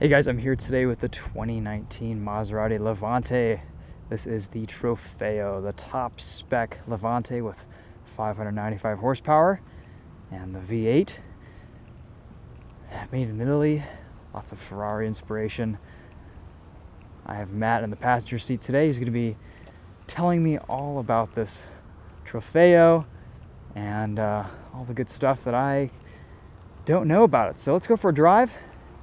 Hey guys, I'm here today with the 2019 Maserati Levante. This is the Trofeo, the top spec Levante with 595 horsepower and the V8. Made in Italy, lots of Ferrari inspiration. I have Matt in the passenger seat today. He's going to be telling me all about this Trofeo and all the good stuff that I don't know about it. So let's go for a drive.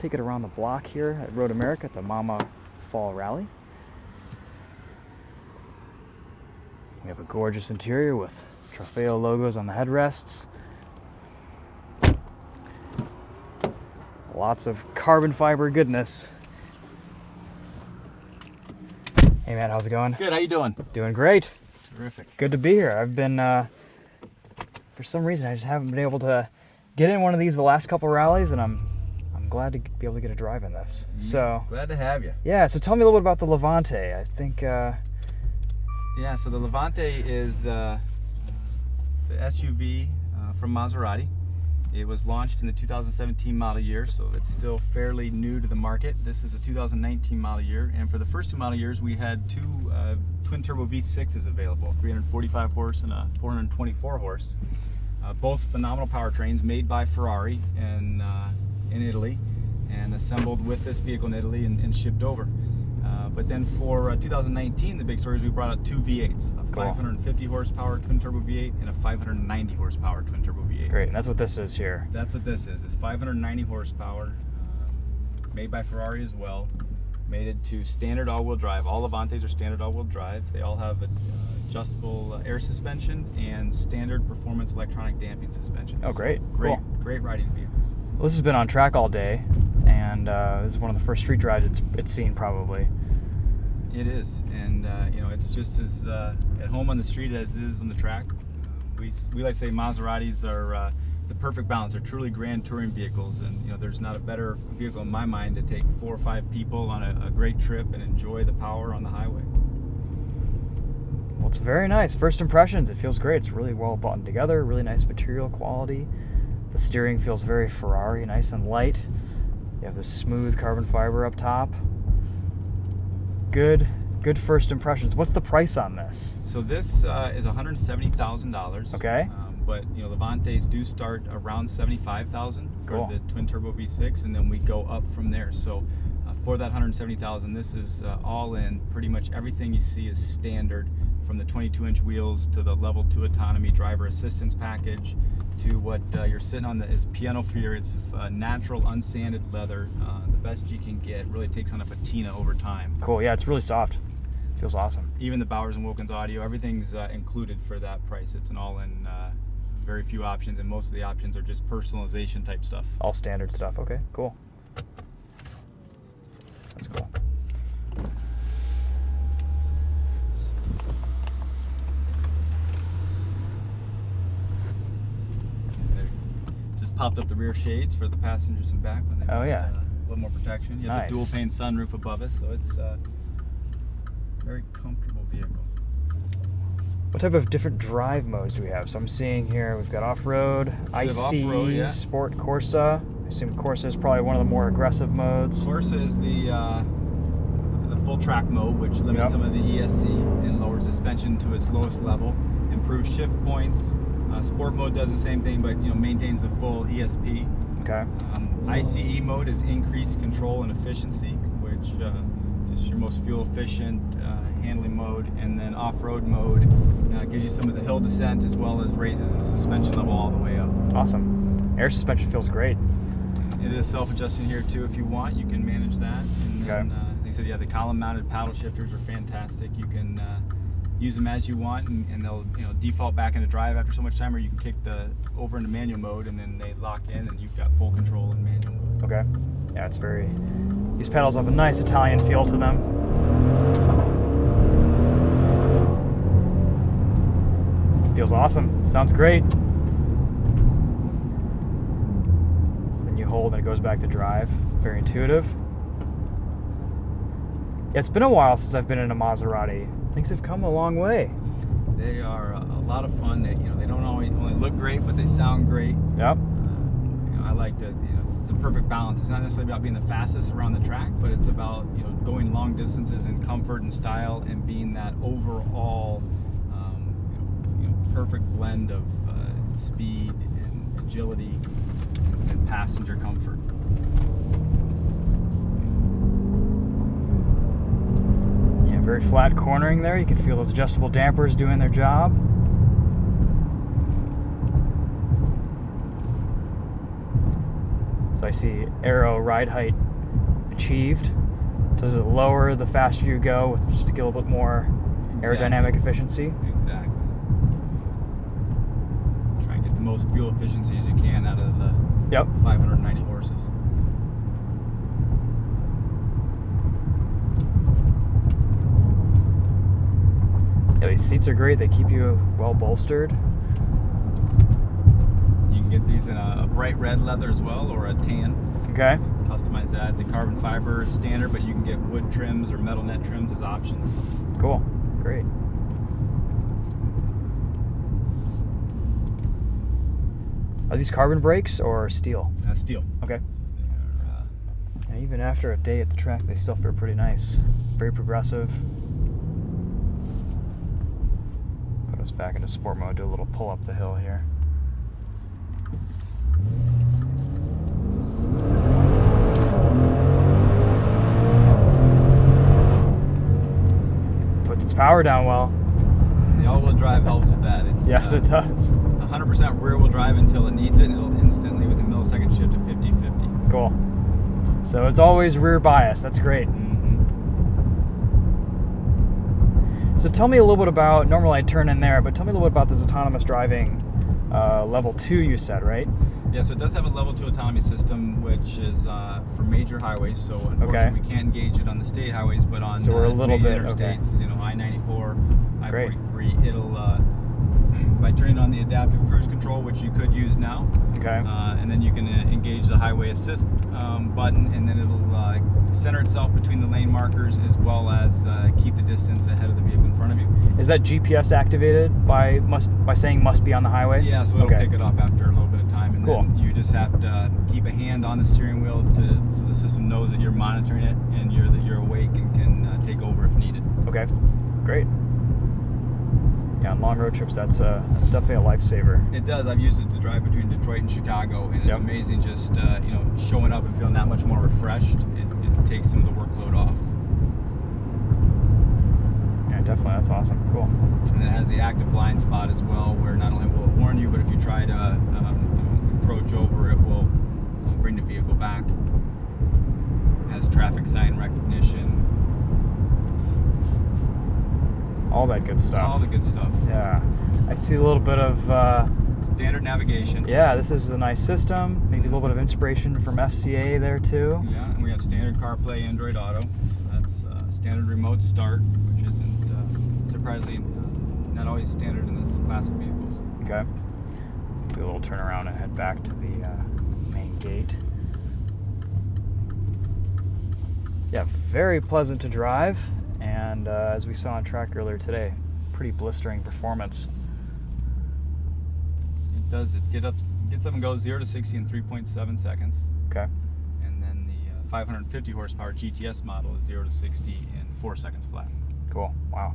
Take it around the block here at Road America at the Mama Fall Rally. We have a gorgeous interior with Trofeo logos on the headrests. Lots of carbon fiber goodness. Hey Matt, how's it going? Good, how you doing? Doing great. Terrific. Good to be here. I've been, for some reason, I just haven't been able to get in one of these the last couple rallies, and I'm glad to be able to get a drive in this. So glad to have you. yeah, so tell me a little bit about the Levante. I think Yeah, so the Levante is the SUV from Maserati. It was launched in the 2017 model year, so it's still fairly new to the market. This is a 2019 model year, and for the first two model years we had two twin turbo V6s available, 345 horse and a 424 horse. Both phenomenal powertrains made by Ferrari in Italy and assembled with this vehicle in Italy and shipped over. But then for 2019, the big story is we brought out two V8s, a 550 horsepower twin turbo V8 and a 590 horsepower twin turbo V8. great, and that's what this is here. That's what this is. It's 590 horsepower, made by Ferrari as well. Made it to standard all-wheel drive. All Levantes are standard all-wheel drive. They all have adjustable air suspension and standard performance electronic damping suspension. Oh, great. Great, Cool. Great riding vehicles. Well, this has been on track all day, and this is one of the first street drives it's seen probably. It is, and it's just as at home on the street as it is on the track. We like to say Maseratis are the perfect balance. They're truly grand touring vehicles, and there's not a better vehicle in my mind to take 4 or 5 people on a great trip and enjoy the power on the highway. Well, it's very nice. First impressions, it feels great. It's really well buttoned together, really nice material quality. The steering feels very Ferrari, nice and light. You have this smooth carbon fiber up top. Good first impressions. What's the price on this? So this is $170,000. Okay. But Levantes do start around $75,000 Cool. for the twin turbo V6, and then we go up from there. So for that $170,000, this is all in. Pretty much everything you see is standard, from the 22-inch wheels to the level 2 autonomy driver assistance package to what you're sitting on is piano fear. It's natural unsanded leather, the best you can get. Really takes on a patina over time. Cool. Yeah, it's really soft. Feels awesome. Even the Bowers & Wilkins audio, everything's included for that price. It's an all-in, very few options, and most of the options are just personalization type stuff. All standard stuff. Okay, cool. That's cool. Just popped up the rear shades for the passengers in back when they Oh, want, yeah. a little more protection. You have Nice. the dual pane sunroof above us, so it's a very comfortable vehicle. What type of different drive modes do we have? So I'm seeing here we've got off-road, IC, off-road, yeah. Sport, Corsa. I assume Corsa is probably one of the more aggressive modes. Corsa is the full track mode, which limits Yep. some of the ESC and lowers suspension to its lowest level, improves shift points. Sport mode does the same thing, but maintains the full ESP. Okay. ICE mode is increased control and efficiency, which is your most fuel efficient handling mode, and then off-road mode gives you some of the hill descent as well as raises the suspension level all the way up. Awesome. Air suspension feels great. It is self-adjusting here too. If you want, you can manage that. And then, like I said, yeah, the column-mounted paddle shifters are fantastic. You can use them as you want, and they'll default back into drive after so much time, or you can kick over into manual mode, and then they lock in, and you've got full control in manual mode. Okay. Yeah, it's very. These pedals have a nice Italian feel to them. Feels awesome. Sounds great. Then you hold and it goes back to drive. Very intuitive. Yeah, it's been a while since I've been in a Maserati. Things have come a long way. They are a lot of fun. They don't always only look great, but they sound great. Yep. I like to it's a perfect balance. It's not necessarily about being the fastest around the track, but it's about, you know, going long distances in comfort and style and being that overall perfect blend of speed and agility and passenger comfort. Yeah, very flat cornering there. You can feel those adjustable dampers doing their job. So I see aero ride height achieved. So does it lower the faster you go with just to get a little bit more aerodynamic efficiency? Exactly. Try and get the most fuel efficiency as you can out of the 590 horses. Yeah, these seats are great. They keep you well bolstered. You can get these in a bright red leather as well, or a tan. Okay. Customize that. The carbon fiber is standard, but you can get wood trims or metal net trims as options. Cool. Great. Are these carbon brakes or steel? Steel. Okay. So And even after a day at the track, they still feel pretty nice. Very progressive. Put us back into sport mode. Do a little pull up the hill here. Puts its power down well. the all-wheel drive helps with that. It's, Yes, it does. 100% rear-wheel drive until it needs it, and it'll instantly, within a millisecond, shift to 50-50. Cool. So it's always rear bias. That's great. So tell me a little bit about, normally I turn in there, but tell me a little bit about this autonomous driving level 2 you said, right? Yeah, so it does have a level 2 autonomy system, which is for major highways. So unfortunately, we can't engage it on the state highways, but on so we're a little bit interstates, you know, I-94, I-43, it'll by turning on the adaptive cruise control, which you could use now. Okay. And then you can engage the highway assist button, and then it'll center itself between the lane markers, as well as keep the distance ahead of the vehicle in front of you. Is that GPS activated by saying must be on the highway? Yeah, so it'll pick it up after a little bit of time, and then you just have to keep a hand on the steering wheel so the system knows that you're monitoring it and that you're awake and can take over if needed. Okay, great. Yeah, on long road trips, that's definitely a lifesaver. It does. I've used it to drive between Detroit and Chicago, and it's amazing just showing up and feeling that much more refreshed. It takes some of the workload off. Yeah, definitely. That's awesome. Cool. And then it has the active blind spot as well, where not only will it warn you, but if you try to approach over, it will bring the vehicle back. It has traffic sign recognition. All that good stuff. All the good stuff. Yeah. I see a little bit of... standard navigation. Yeah, this is a nice system. Maybe a little bit of inspiration from FCA there, too. Yeah, and we have standard CarPlay, Android Auto. So that's standard remote start, which isn't, surprisingly, not always standard in this class of vehicles. Okay. Do a little turnaround and head back to the main gate. Yeah, very pleasant to drive. And as we saw on track earlier today, pretty blistering performance. It does. It gets up and goes 0 to 60 in 3.7 seconds. Okay. And then the 550 horsepower GTS model is 0 to 60 in 4 seconds flat. Cool. Wow.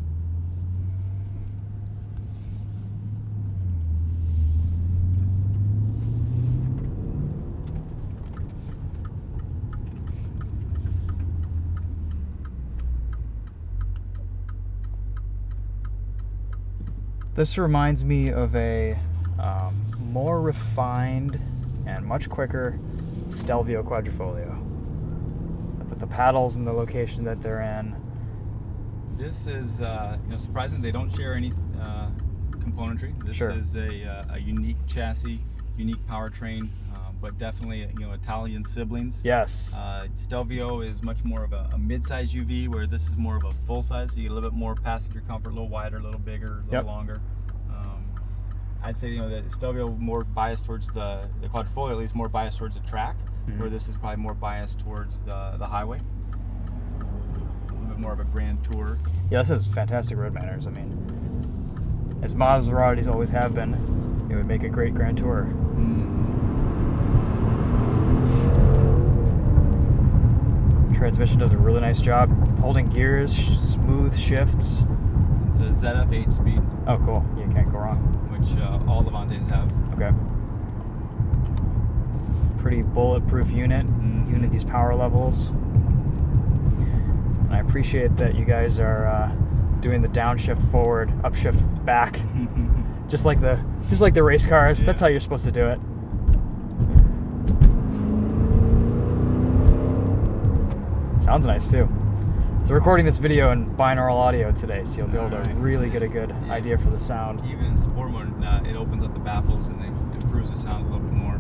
This reminds me of a more refined and much quicker Stelvio Quadrifoglio. But the paddles and the location that they're in. This is, surprising they don't share any componentry. This is a unique chassis, unique powertrain, but definitely Italian siblings. Yes. Stelvio is much more of a mid-size UV, where this is more of a full-size, so you get a little bit more passenger comfort, a little wider, a little bigger, a little longer. I'd say the Stelvio more biased towards the Quadrifoglio, at least more biased towards the track, where this is probably more biased towards the highway. A little bit more of a grand tour. Yeah, this is fantastic road manners. I mean, as Maseratis always have been, it would make a great grand tour. Transmission does a really nice job holding gears, smooth shifts. It's a ZF 8-speed, Oh, cool. You can't go wrong. which all Levantes have. Okay. Pretty bulletproof unit, even at these power levels. And I appreciate that you guys are doing the downshift forward, upshift back, just like the race cars. Yeah. That's how you're supposed to do it. Sounds nice too. So recording this video in binaural audio today, so you'll be able to Alright. really get a good idea for the sound. Even in sport mode, it opens up the baffles and it improves the sound a little bit more.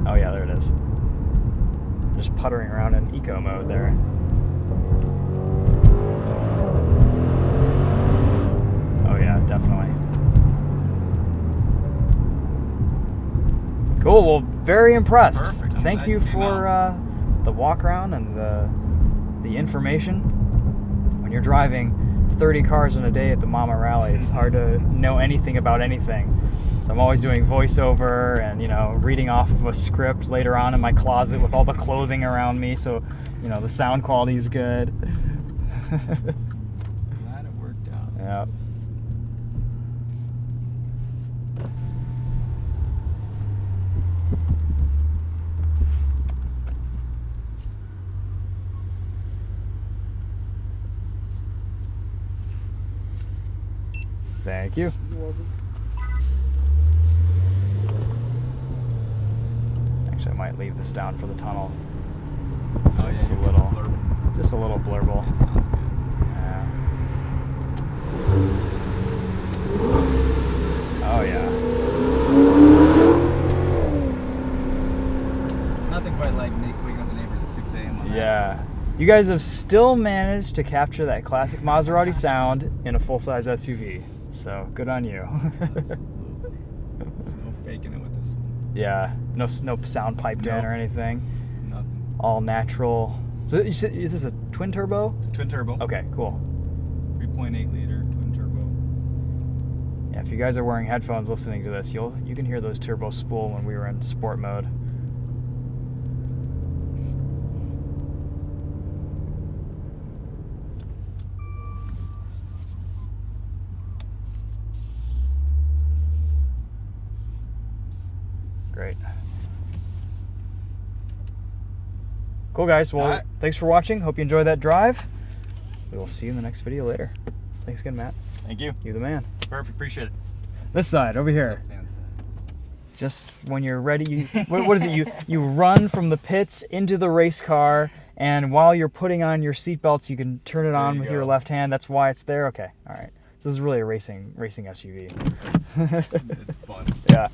Oh yeah, there it is. Just puttering around in eco mode there. Oh yeah, definitely. Cool, well, very impressed. Perfect. I'm Thank glad you you came for the walk around and the information. When you're driving 30 cars in a day at the Mama Rally, it's hard to know anything about anything. So I'm always doing voiceover and, reading off of a script later on in my closet with all the clothing around me, so, the sound quality is good. Glad it worked out. Yeah. Thank you. You're welcome. Actually, I might leave this down for the tunnel. Oh, Just yeah, a little. blurb. Just a little blurble. That sounds good. Yeah. Oh yeah. Nothing quite like waking up the neighbors at 6 a.m. on that. Yeah. You guys have still managed to capture that classic Maserati sound in a full-size SUV. So good on you. No faking it with this one. Yeah. No sound piped in No. or anything. Nothing. All natural. So you said, is this a twin turbo? Twin turbo. Okay, cool. 3.8 liter twin turbo. Yeah, if you guys are wearing headphones listening to this, you can hear those turbo spool when we were in sport mode. Great. Cool, guys. Well, Alright. thanks for watching. Hope you enjoyed that drive. We will see you in the next video later. Thanks again, Matt. Thank you. You the man. Perfect. Appreciate it. This side, over here. Left-hand side. Just when you're ready, what is it? You run from the pits into the race car, and while you're putting on your seatbelts, you can turn it on you with go. your left hand. That's why it's there. Okay, all right. So this is really a racing SUV. It's fun. Yeah.